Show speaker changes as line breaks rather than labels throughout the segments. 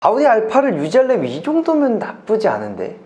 아우디 R8을 유지하려면 이 정도면 나쁘지 않은데.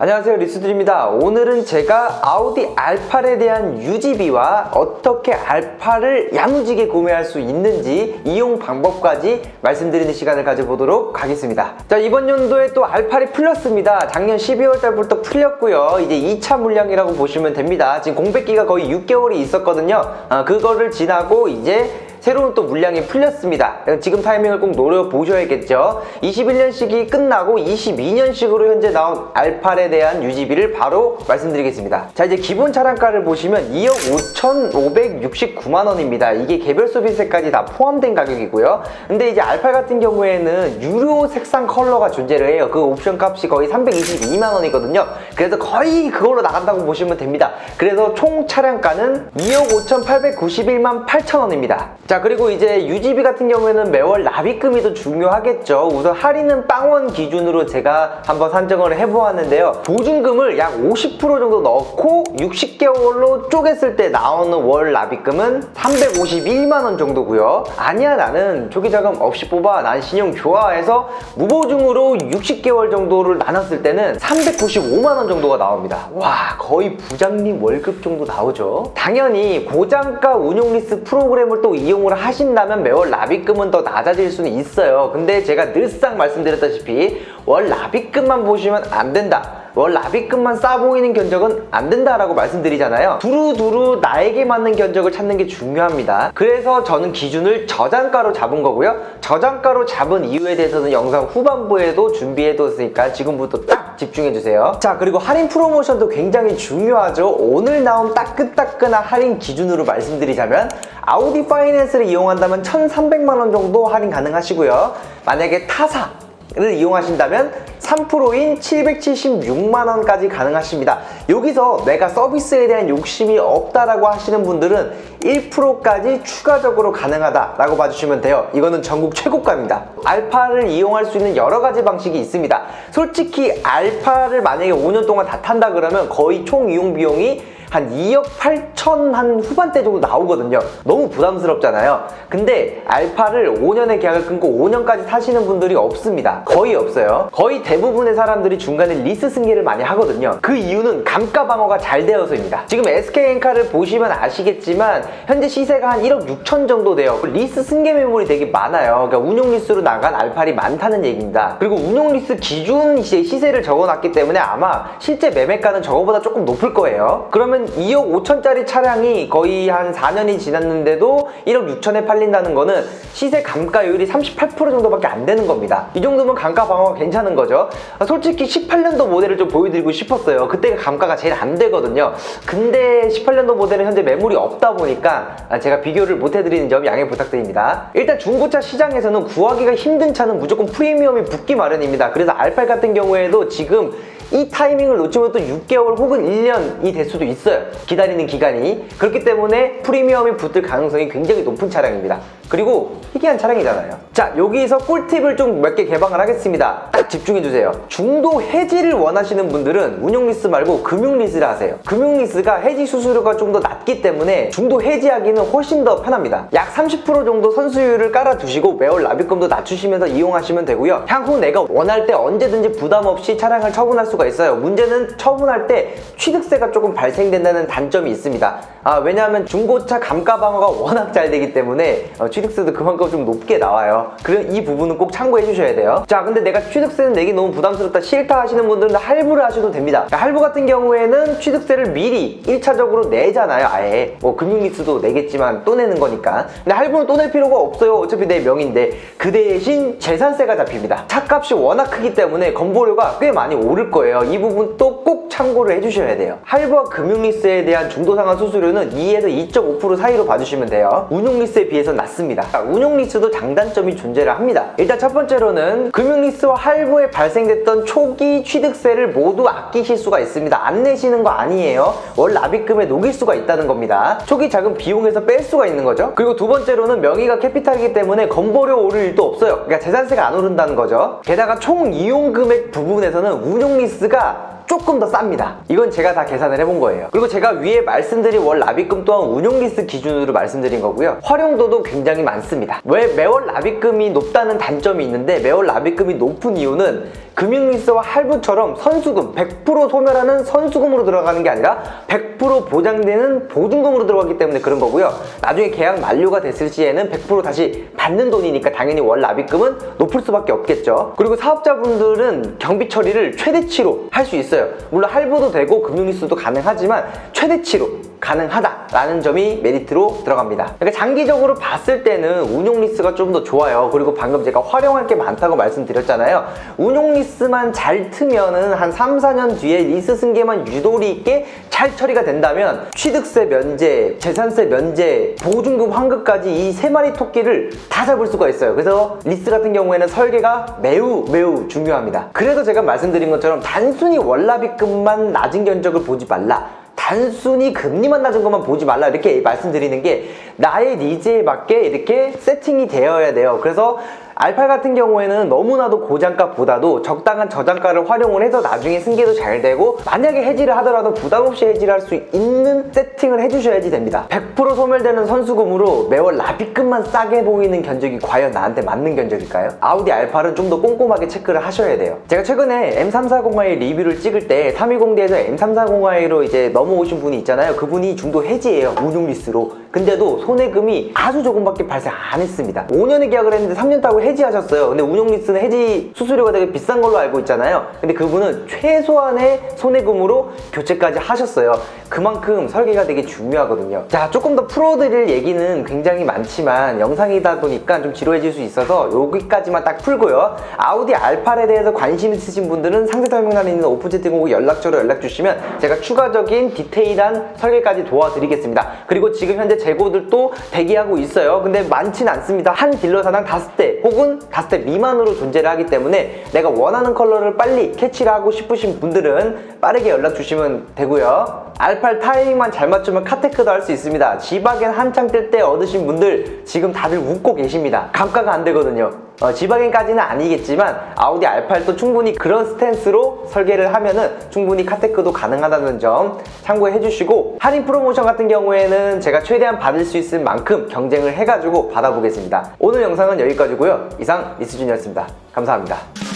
안녕하세요, 리스들입니다. 오늘은 제가 아우디 R8에 대한 유지비와 어떻게 R8을 야무지게 구매할 수 있는지 이용 방법까지 말씀드리는 시간을 가져보도록 하겠습니다. 자, 이번 연도에 또 R8이 풀렸습니다. 작년 12월 달부터 풀렸고요. 이제 2차 물량이라고 보시면 됩니다. 지금 공백기가 거의 6개월이 있었거든요. 그거를 지나고 이제 새로운 또 물량이 풀렸습니다. 지금 타이밍을 꼭 노려보셔야겠죠. 21년식이 끝나고 22년식으로 현재 나온 R8에 대한 유지비를 바로 말씀드리겠습니다. 자, 이제 기본 차량가를 보시면 2억 5,569만원입니다. 이게 개별 소비세까지 다 포함된 가격이고요. 근데 이제 R8 같은 경우에는 유료 색상 컬러가 존재를 해요. 그 옵션 값이 거의 322만원이거든요. 그래서 거의 그걸로 나간다고 보시면 됩니다. 그래서 총 차량가는 2억 5,891만 8천원입니다. 자, 그리고 이제 유지비 같은 경우에는 매월 납입금이 더 중요하겠죠. 우선 할인은 빵원 기준으로 제가 한번 산정을 해보았는데요. 보증금을 약 50% 정도 넣고 60개월로 쪼갰을 때 나오는 월 납입금은 351만원 정도고요. 아니야, 나는 초기자금 없이 뽑아, 난 신용 좋아해서 무보증으로 60개월 정도를 나눴을 때는 395만원 정도가 나옵니다. 와, 거의 부장님 월급 정도 나오죠. 당연히 고장가 운용리스 프로그램을 또 이용을 하신다면 매월 납입금은 더 낮아질 수는 있어요. 근데 제가 늘상 말씀드렸다시피 월 납입금만 보시면 안 된다, 월 납입금만 싸 보이는 견적은 안 된다라고 말씀드리잖아요. 두루두루 나에게 맞는 견적을 찾는 게 중요합니다. 그래서 저는 기준을 저장가로 잡은 거고요. 저장가로 잡은 이유에 대해서는 영상 후반부에도 준비해뒀으니까 지금부터 딱 집중해주세요. 자, 그리고 할인 프로모션도 굉장히 중요하죠. 오늘 나온 따끈따끈한 할인 기준으로 말씀드리자면 아우디 파이낸스를 이용한다면 1,300만원 정도 할인 가능하시고요. 만약에 타사를 이용하신다면 3%인 776만원까지 가능하십니다. 여기서 내가 서비스에 대한 욕심이 없다라고 하시는 분들은 1%까지 추가적으로 가능하다라고 봐주시면 돼요. 이거는 전국 최고가입니다. R8을 이용할 수 있는 여러 가지 방식이 있습니다. 솔직히 R8을 만약에 5년 동안 다 탄다 그러면 거의 총 이용 비용이 한 2억 8천 한 후반대 정도 나오거든요. 너무 부담스럽잖아요. 근데 R8을 5년의 계약을 끊고 5년까지 타시는 분들이 없습니다. 거의 없어요. 거의 대부분의 사람들이 중간에 리스 승계를 많이 하거든요. 그 이유는 감가 방어가 잘 되어서입니다. 지금 SK엔카를 보시면 아시겠지만 현재 시세가 한 1억 6천 정도 돼요. 리스 승계 매물이 되게 많아요. 그러니까 운용 리스로 나간 R8이 많다는 얘기입니다. 그리고 운용 리스 기준 시세를 적어놨기 때문에 아마 실제 매매가는 저거보다 조금 높을 거예요. 그러면 2억 5천짜리 차량이 거의 한 4년이 지났는데도 1억 6천에 팔린다는 거는 시세 감가율이 38% 정도밖에 안 되는 겁니다. 이 정도면 감가 방어가 괜찮은 거죠. 솔직히 18년도 모델을 좀 보여드리고 싶었어요. 그때가 감가가 제일 안 되거든요. 근데 18년도 모델은 현재 매물이 없다 보니까 제가 비교를 못 해드리는 점 양해 부탁드립니다. 일단 중고차 시장에서는 구하기가 힘든 차는 무조건 프리미엄이 붙기 마련입니다. 그래서 R8 같은 경우에도 지금 이 타이밍을 놓치면 또 6개월 혹은 1년이 될 수도 있어요. 기다리는 기간이. 그렇기 때문에 프리미엄이 붙을 가능성이 굉장히 높은 차량입니다. 그리고 희귀한 차량이잖아요. 자, 여기서 꿀팁을 좀 몇 개 개방을 하겠습니다. 딱 집중해주세요. 중도 해지를 원하시는 분들은 운용리스 말고 금융리스를 하세요. 금융리스가 해지 수수료가 좀 더 낮기 때문에 중도 해지하기는 훨씬 더 편합니다. 약 30% 정도 선수율을 깔아두시고 매월 납입금도 낮추시면서 이용하시면 되고요. 향후 내가 원할 때 언제든지 부담 없이 차량을 처분할 수가 있어요. 문제는 처분할 때 취득세가 조금 발생된다는 단점이 있습니다. 왜냐하면 중고차 감가 방어가 워낙 잘 되기 때문에 취득세도 그만큼 좀 높게 나와요. 그럼 이 부분은 꼭 참고해 주셔야 돼요. 자, 근데 내가 취득세는 내기 너무 부담스럽다, 싫다 하시는 분들은 할부를 하셔도 됩니다. 할부 같은 경우에는 취득세를 미리 1차적으로 내잖아요. 아예 뭐 금융리스도 내겠지만 또 내는 거니까. 근데 할부는 또 낼 필요가 없어요. 어차피 내 명인데. 그 대신 재산세가 잡힙니다. 차값이 워낙 크기 때문에 건보료가 꽤 많이 오를 거예요. 이 부분 또 꼭 참고를 해주셔야 돼요. 할부와 금융리스에 대한 중도상환 수수료는 2에서 2.5% 사이로 봐주시면 돼요. 운용리스에 비해서 낮습니다. 운용리스도 장단점이 존재를 합니다. 일단 첫 번째로는 금융리스와 할부에 발생됐던 초기 취득세를 모두 아끼실 수가 있습니다. 안 내시는 거 아니에요. 월 납입금에 녹일 수가 있다는 겁니다. 초기 자금 비용에서 뺄 수가 있는 거죠. 그리고 두 번째로는 명의가 캐피탈이기 때문에 건보료 오를 일도 없어요. 그러니까 재산세가 안 오른다는 거죠. 게다가 총 이용 금액 부분에서는 운용리스가 조금 더 쌉니다. 이건 제가 다 계산을 해본 거예요. 그리고 제가 위에 말씀드린 월 납입금 또한 운용 리스 기준으로 말씀드린 거고요. 활용도도 굉장히 많습니다. 왜 매월 납입금이 높다는 단점이 있는데, 매월 납입금이 높은 이유는 금융리스와 할부처럼 선수금 100% 소멸하는 선수금으로 들어가는 게 아니라 100% 보장되는 보증금으로 들어가기 때문에 그런 거고요. 나중에 계약 만료가 됐을 시에는 100% 다시 받는 돈이니까 당연히 월 납입금은 높을 수밖에 없겠죠. 그리고 사업자분들은 경비 처리를 최대치로 할 수 있어요. 물론 할부도 되고 금융리스도 가능하지만 최대치로 가능하다라는 점이 메리트로 들어갑니다. 그러니까 장기적으로 봤을 때는 운용 리스가 좀 더 좋아요. 그리고 방금 제가 활용할 게 많다고 말씀드렸잖아요. 운용 리스만 잘 트면은 한 3, 4년 뒤에 리스 승계만 유도리 있게 잘 처리가 된다면 취득세 면제, 재산세 면제, 보증금 환급까지 이 3마리 토끼를 다 잡을 수가 있어요. 그래서 리스 같은 경우에는 설계가 매우 중요합니다. 그래서 제가 말씀드린 것처럼 단순히 월납입금만 낮은 견적을 보지 말라, 단순히 금리만 낮은 것만 보지 말라, 이렇게 말씀드리는 게 나의 니즈에 맞게 이렇게 세팅이 되어야 돼요. 그래서 R8 같은 경우에는 너무나도 고장가보다도 적당한 저장가를 활용을 해서 나중에 승계도 잘 되고, 만약에 해지를 하더라도 부담없이 해지를 할 수 있는 세팅을 해주셔야지 됩니다. 100% 소멸되는 선수금으로 매월 납입금만 싸게 보이는 견적이 과연 나한테 맞는 견적일까요? 아우디 R8은 좀 더 꼼꼼하게 체크를 하셔야 돼요. 제가 최근에 M340i 리뷰를 찍을 때 320D에서 M340i로 이제 넘어오신 분이 있잖아요. 그분이 중도 해지예요, 운용 리스로. 근데도 손해금이 아주 조금밖에 발생 안 했습니다. 5년의 계약을 했는데 3년 따고 해지하셨어요. 근데 운용 리스는 해지 수수료가 되게 비싼 걸로 알고 있잖아요. 근데 그분은 최소한의 손해금으로 교체까지 하셨어요. 그만큼 설계가 되게 중요하거든요. 자, 조금 더 풀어드릴 얘기는 굉장히 많지만 영상이다 보니까 좀 지루해질 수 있어서 여기까지만 딱 풀고요. 아우디 R8에 대해서 관심 있으신 분들은 상세 설명란에 있는 오픈 채팅하고 연락처로 연락 주시면 제가 추가적인 디테일한 설계까지 도와드리겠습니다. 그리고 지금 현재 재고들도 대기하고 있어요. 근데 많진 않습니다. 한 딜러사당 5대 혹은 5대 미만으로 존재를 하기 때문에 내가 원하는 컬러를 빨리 캐치를 하고 싶으신 분들은 빠르게 연락 주시면 되고요. R8 타이밍만 잘 맞추면 카테크도 할 수 있습니다. 지바겐 한창 뜰 때 얻으신 분들 지금 다들 웃고 계십니다. 감가가 안 되거든요. 지바겐까지는 아니겠지만 아우디 R8도 충분히 그런 스탠스로 설계를 하면은 충분히 카테크도 가능하다는 점 참고해 주시고, 할인 프로모션 같은 경우에는 제가 최대한 받을 수 있을 만큼 경쟁을 해가지고 받아보겠습니다. 오늘 영상은 여기까지고요. 이상 리스준이었습니다. 감사합니다.